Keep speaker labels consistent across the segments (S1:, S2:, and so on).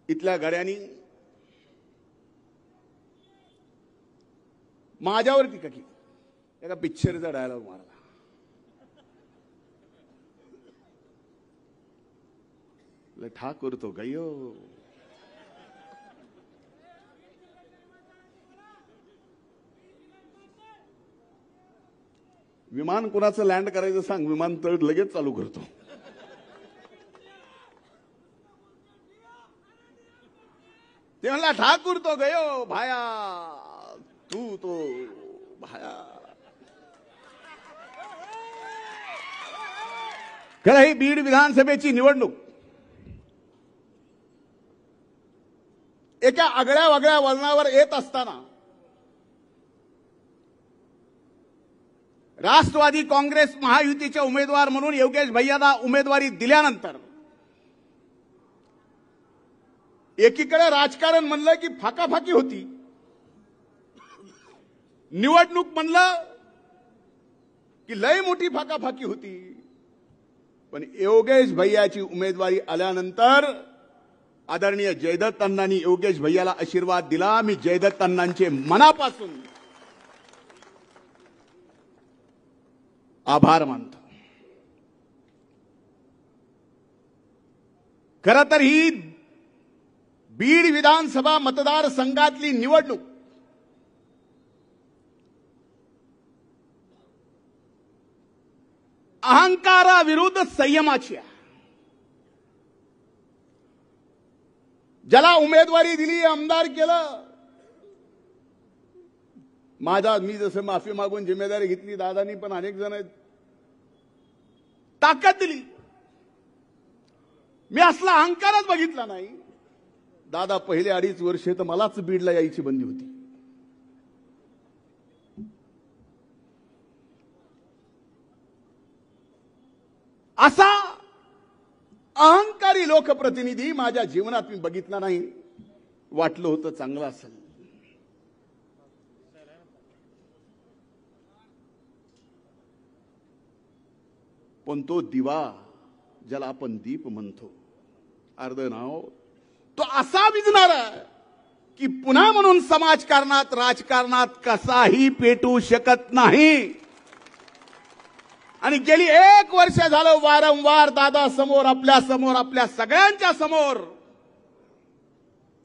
S1: इथल्या गड्यांनी माझ्यावर टीका केली. एका पिक्चरचा डायलॉग मारला. ठाकूर तो गयो. विमान कुणाचं लँड करायचं सांग, विमानतळ लगेच चालू करतो. ते म्हणला ठाकूर तो गयो भाया, तू तो भाया. खरं ही बीड विधानसभेची निवडणूक एका आगळ्या वगळ्या वळणावर येत असताना राष्ट्रवादी काँग्रेस महायुतीचे उमेदवार म्हणून योगेश भैयाला उमेदवारी दिल्यानंतर एकीकडे राजकारण म्हणलं की फाकाफाकी होती, निवडणूक म्हणलं की लय मोठी फाकाफाकी होती. पण योगेश भैयाची उमेदवारी आल्यानंतर आदरणीय जयदत्त अण्णांनी योगेश भैयाला आशीर्वाद दिला. मी जयदत्त अण्णांचे मनापासून आभार मानतो. खरं तर ही बीड विधानसभा मतदारसंघातली निवडणूक अहंकाराविरुद्ध संयमाची आहे. ज्याला उमेदवारी दिली, आमदार केलं, मी जसं माफी मागून जिम्मेदारी घेतली, दादानी पण अनेक जण ताकद दिली. मी असला अहंकारच बघितला नाही. दादा पहिले 2.5 वर्ष तर मलाच बीडला यायची बंदी होती. असा अहंकारी लोकप्रतिनिधी माझ्या जीवनात मी बघितला नाही. वाटलं होतं चांगलं असेल. पण तो दिवा ज्याला आपण दीप म्हणतो, अर्ध नाव, तो असा विझणार की पुन्हा म्हणून समाजकारणात राजकारणात कसाही पेटू शकत नाही. आणि गेली 1 वर्ष झालं वारंवार दादा समोर, आपल्या सगळ्यांच्या समोर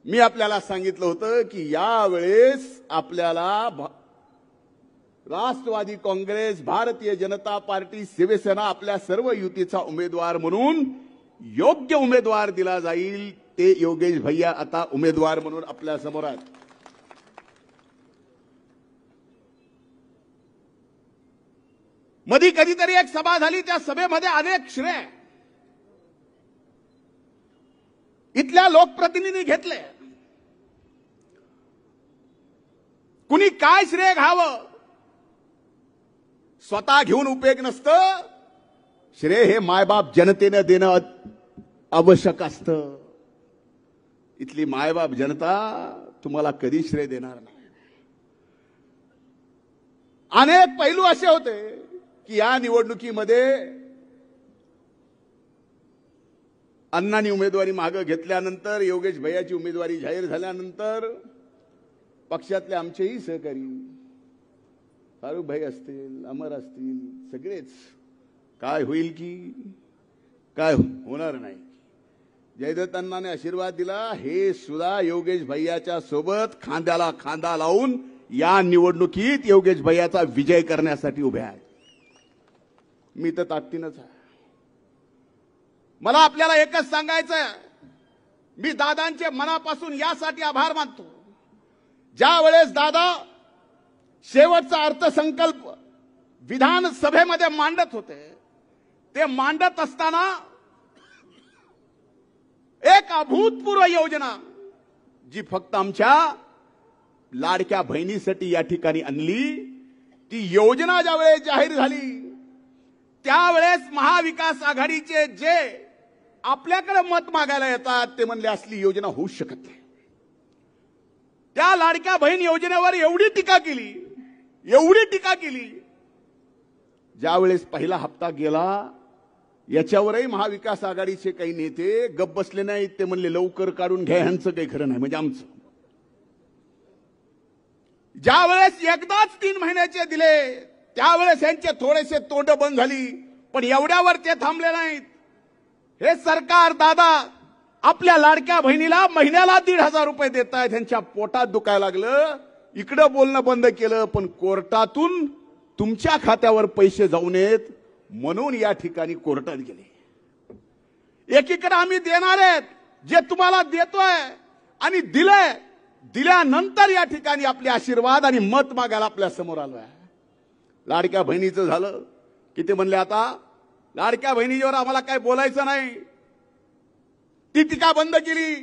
S1: मी आपल्याला सांगितलं होतं की यावेळेस आपल्याला राष्ट्रवादी काँग्रेस, भारतीय जनता पार्टी, शिवसेना आपल्या सर्व युतीचा उमेदवार म्हणून योग्य उमेदवार दिला जाईल. ते योगेश भैया आता उमेदवार म्हणून आपल्या समोर आहेत. मधी कधीतरी एक सभा झाली, त्या सभेमध्ये अनेक श्रेय इथल्या लोकप्रतिनिधी घेतले. कुणी काय श्रेय घ्यावं स्वतः घेऊन उपयोग नसतं. श्रेय हे मायबाप जनतेनं देणं आवश्यक असतं. इथली मायबाप जनता तुम्हाला कधी श्रेय देणार नाही. अनेक पैलू असे होते की या निवडणुकीमध्ये अण्णांनी उमेदवारी मागे घेतल्यानंतर, योगेश भैयाची उमेदवारी जाहीर झाल्यानंतर पक्षातले आमचेही सहकारी फारुख भाई असतील, अमर असतील, सगळेच काय होईल की काय होणार नाही. जयदत्त अण्णांनी आशीर्वाद दिला. हे सुद्धा योगेश भैयाच्या सोबत खांद्याला खांदा लावून या निवडणुकीत योगेश भैयाचा विजय करण्यासाठी उभे आहेत. मी तर ताकदीनच आहे. मला आपल्याला एकच सांगायचं, मी दादांचे मनापासून यासाठी आभार मानतो. ज्या वेळेस दादा शेवटचा अर्थसंकल्प विधानसभेमध्ये मांडत होते, ते मांडत असताना एक अभूतपूर्व योजना जी फक्त आमच्या लाडक्या बहिणीसाठी या ठिकाणी आणली, ती योजना ज्यावेळेस जाहीर झाली त्यावेळेस महाविकास आघाडीचे जे आपल्याकडे मत मागायला येतात ते म्हणले असली योजना होऊ शकत नाही. त्या लाडक्या बहीण योजनेवर एवढी टीका केली, ज्यावेळेस पहिला हप्ता गेला याच्यावरही महाविकास आघाडीचे काही नेते गप्प बसले नाहीत. ते म्हणले लवकर काढून घ्या, ह्यांचं काही खरं नाही. म्हणजे आमचं ज्या वेळेस एकदाच 3 महिन्याचे दिले त्यावेळेस यांचे थोडेसे तोंड बंद झाली, पण एवढ्यावर ते थांबले नाहीत. हे सरकार दादा आपल्या लाडक्या बहिणीला महिन्याला 1,500 रुपये देत आहे. त्यांच्या पोटात दुखायला लागलं. इकडं बोलणं बंद केलं, पण कोर्टातून तुमच्या खात्यावर पैसे जाऊ नयेत म्हणून या ठिकाणी कोर्टात गेले. एकीकडे आम्ही देणार आहेत जे तुम्हाला देतोय आणि दिलंय, दिल्यानंतर या ठिकाणी आपले आशीर्वाद आणि मत मागायला आपल्या समोर आलोय. लाडक्या बहिणीचं झालं की ते म्हणले आता लाडक्या बहिणीवर आम्हाला काय बोलायचं नाही. ती टीका बंद केली.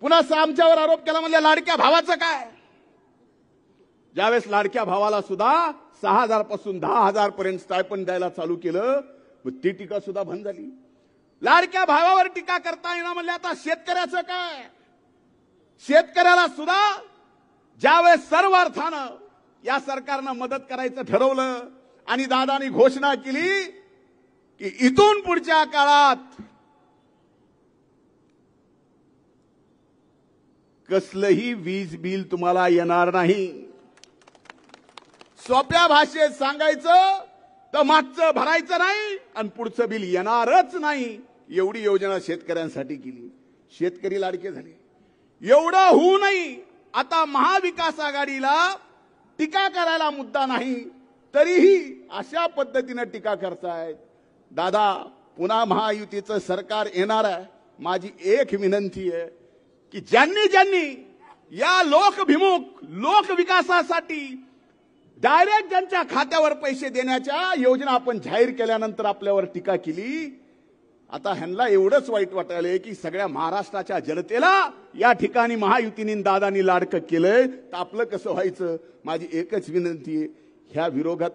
S1: पुन्हा आमच्यावर आरोप केला, म्हणले लाडक्या भावाचं काय. ज्यावेळेस लाडक्या भावाला सुद्धा 6,000 पासून 10,000 पर्यंत स्टायपंड द्यायला चालू केलं, ती टीका सुद्धा बंद झाली. लाडक्या भावावर टीका करता येणार म्हणले आता शेतकऱ्याचं काय. शेतकऱ्याला सुद्धा ज्यावेळेस सर्व अर्थानं या सरकारनं मदत करायचं ठरवलं आणि दादानी घोषणा केली की इथून पुढच्या काळात कसलंही वीज बिल तुम्हाला येणार नाही. सोप्या भाषेत सांगायचं तर मागचं भरायचं नाही आणि पुढचं बिल येणारच नाही. एवढी योजना शेतकऱ्यांसाठी केली. शेतकरी लाडके झाले. एवढं होऊ नये आता महाविकास आघाडीला टीका करायला मुद्दा नाही, तरीही अशा पद्धतीने टीका करतायत. दादा पुन्हा महायुतीचं सरकार येणार आहे. माझी एक विनंती आहे की ज्यांनी ज्यांनी या लोकभिमुख लोकविकासासाठी डायरेक्ट ज्यांच्या खात्यावर पैसे देण्याच्या योजना आपण जाहीर केल्यानंतर आपल्यावर टीका केली, आता ह्यांना एवढंच वाईट वाटायलंय की सगळ्या महाराष्ट्राच्या जनतेला या ठिकाणी महायुतीने दादानी लाडकं केलंय, तर आपलं कसं व्हायचं. माझी एकच विनंती आहे, ह्या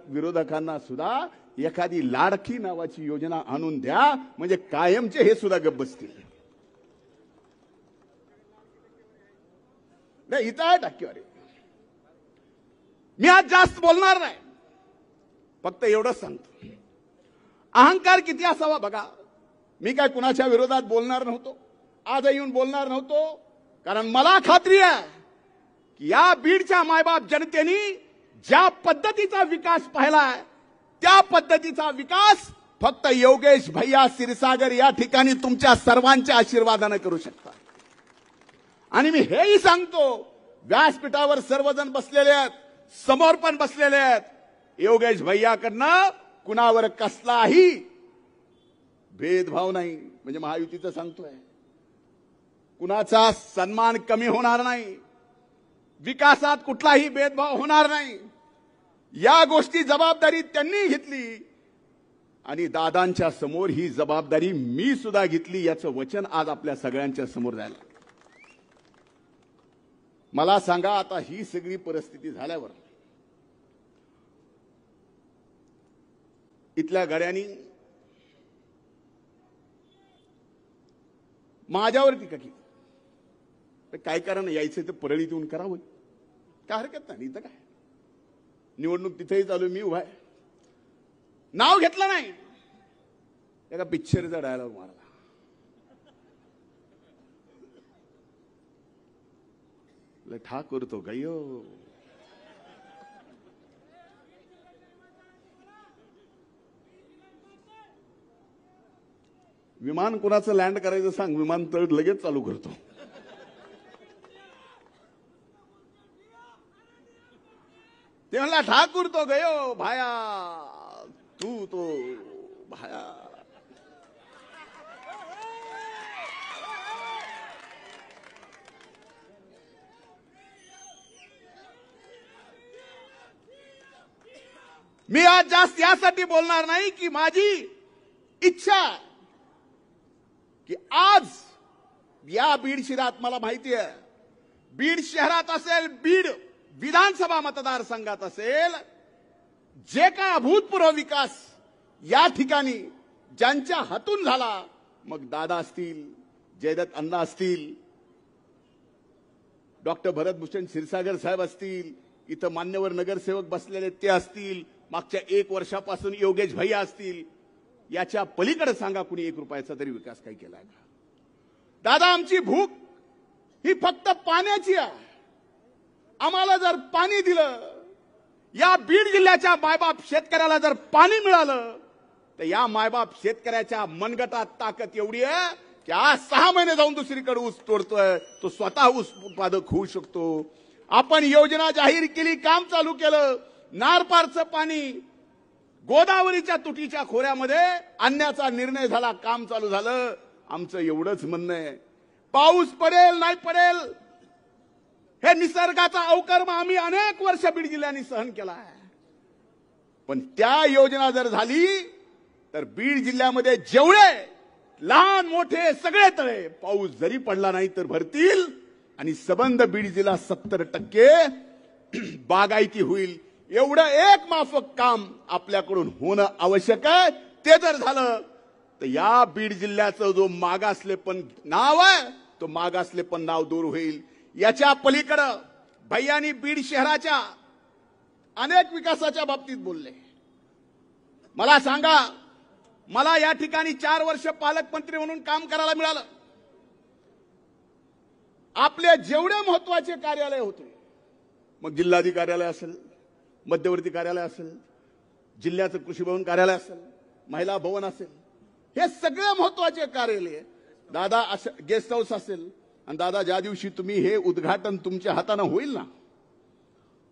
S1: विरोधकांना सुद्धा एखादी लाडकी नावाची योजना आणून द्या, म्हणजे कायमचे हे सुद्धा गप्प बसतील. नाही इथं आहे टक्केवारी. मी आज जास्त बोलणार नाही, फक्त एवढंच सांगतो, अहंकार किती असावा बघा. मी काय कुणाच्या विरोधात बोलणार नव्हतो, आज येऊन बोलणार नव्हतो, कारण मला खात्री आहे की या बीडच्या मायबाप जनतेने ज्या पद्धतीचा विकास पाहिलाय त्या पद्धतीचा विकास फक्त योगेश भैया क्षीरसागर या ठिकाणी तुमच्या सर्वांच्या आशीर्वादाने करू शकतात. आणि मी हेही सांगतो, व्यासपीठावर सर्वजण बसलेले आहेत, समोर पण बसलेले आहेत, योगेश भैयाकडनं कुणावर कसलाही भेदभाव नाही. म्हणजे महायुतीचं सांगतोय, कुणाचा सन्मान कमी होणार नाही, विकासात कुठलाही भेदभाव होणार नाही. या गोष्टी जबाबदारी त्यांनी घेतली आणि दादांच्या समोर ही जबाबदारी मी सुद्धा घेतली, याचं वचन आज आपल्या सगळ्यांच्या समोर झालं. मला सांगा, आता ही सगळी परिस्थिती झाल्यावर इथल्या गाड्यांनी माझ्यावर टीका केली. काय कारण यायचं ते परळीत येऊन करावं, काय हरकत नाही. इथं काय निवडणूक तिथेही चालू, मी उभा आहे. नाव घेतलं नाही, एका पिक्चरचा डायलॉग मारला, ठाकूर तो गयो. विमान कोणाचं लँड करायचं सांग, विमानतळ लगेच चालू करतो. ते म्हणला ठाकूर तो गयो भाया, तू तो भाया. मी आज जास्त यासाठी बोलणार नाही की माझी इच्छा की आज या बीड शहरात, मला माहिती आहे बीड शहरात असेल, बीड विधानसभा मतदारसंघात असेल, जे काय अभूतपूर्व विकास या ठिकाणी ज्यांच्या हातून झाला, मग दादा असतील, जयदत्त अण्णा असतील, डॉक्टर भरतभूषण क्षीरसागर साहेब असतील, इथं मान्यवर नगरसेवक बसलेले ते असतील, मागच्या 1 वर्षापासून योगेश भैया असतील, याच्या पलीकडे सांगा कुणी 1 रुपयाचा तरी विकास काही केलाय का? दादा, आमची भूक ही फक्त पाण्याची आहे. आम्हाला जर पाणी दिलं, या बीड जिल्ह्याच्या मायबाप शेतकऱ्याला जर पाणी मिळालं, तर या मायबाप शेतकऱ्याच्या मनगटात ताकद एवढी आहे की आज 6 महिने जाऊन दुसरीकडे ऊस तोडतोय, तो स्वतः ऊस उत्पादक होऊ शकतो. आपण योजना जाहीर केली, काम चालू केलं. नारपारचं पाणी गोदावरीच्या तुटीच्या खोऱ्यामध्ये आणण्याचा निर्णय झाला, काम चालू झालं. आमचं एवढंच म्हणणं आहे, पाऊस पडेल नाही पडेल हे निसर्गाचा अवकर्म आम्ही अनेक वर्ष बीड जिल्ह्याने सहन केला आहे. पण त्या योजना जर झाली तर बीड जिल्ह्यामध्ये जेवढे लहान मोठे सगळे तळे पाऊस जरी पडला नाही तर भरतील आणि सबंध बीड जिल्हा 70% बागायती होईल. एवढं एक माफक काम आपल्याकडून होणं आवश्यक आहे. ते जर झालं तर या बीड जिल्ह्याचं जो मागासलेपण नाव आहे, तो मागासलेपण नाव दूर होईल. याच्या पलीकडं भैयानी बीड शहराच्या अनेक विकासाच्या बाबतीत बोलले. मला सांगा, मला या ठिकाणी 4 वर्ष पालकमंत्री म्हणून काम करायला मिळालं. आपले जेवढे महत्वाचे कार्यालय होते, मग जिल्हाधिकारी कार्यालय असेल, मध्यवर्ती कार्यालय असेल, जिल्ह्याचं कृषी भवन कार्यालय असेल, महिला भवन असेल, हे सगळे महत्वाचे कार्यालय दादा, गेस्ट हाऊस असेल. आणि दादा, ज्या दिवशी तुम्ही हे उद्घाटन तुमच्या हाताने होईल ना,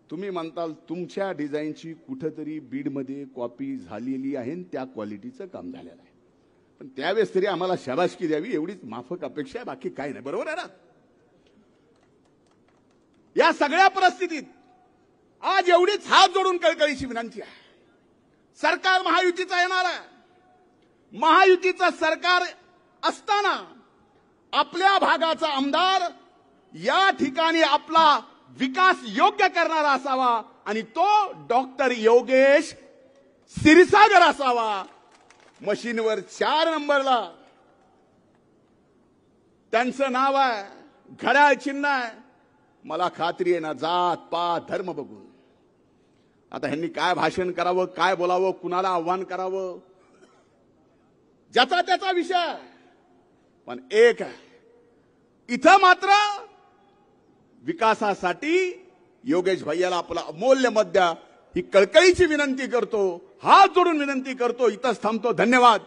S1: तुम्ही म्हणताल तुमच्या डिझाईनची कुठेतरी बीडमध्ये कॉपी झालेली आहे, त्या क्वालिटीचं काम झालेलं आहे. पण त्यावेळेस तरी आम्हाला शाबासकी द्यावी एवढीच माफक अपेक्षा आहे, बाकी काय नाही. बरोबर आहे ना? या सगळ्या परिस्थितीत आज एवढीच हात जोडून कळकळीची विनंती आहे. सरकार महायुतीचं येणार आहे. महायुतीचं सरकार असताना आपल्या भागाचा आमदार या ठिकाणी आपला विकास योग्य करणारा असावा आणि तो डॉक्टर योगेश क्षीरसागर असावा. मशीनवर 4 नंबरला त्यांचं नाव आहे, घड्याळ चिन्ह आहे. मला खात्री आहे ना, जात पात धर्म बघून आता ह्यांनी काय भाषण करावं, काय बोलावं, कुणाला आव्हान करावं, ज्याचा त्याचा विषय. पण एक आहे, इथं मात्र विकासासाठी योगेश भैयाला आपला अमूल्य मत द्या ही कळकळीची विनंती करतो, हात जोडून विनंती करतो. इथंच थांबतो. धन्यवाद.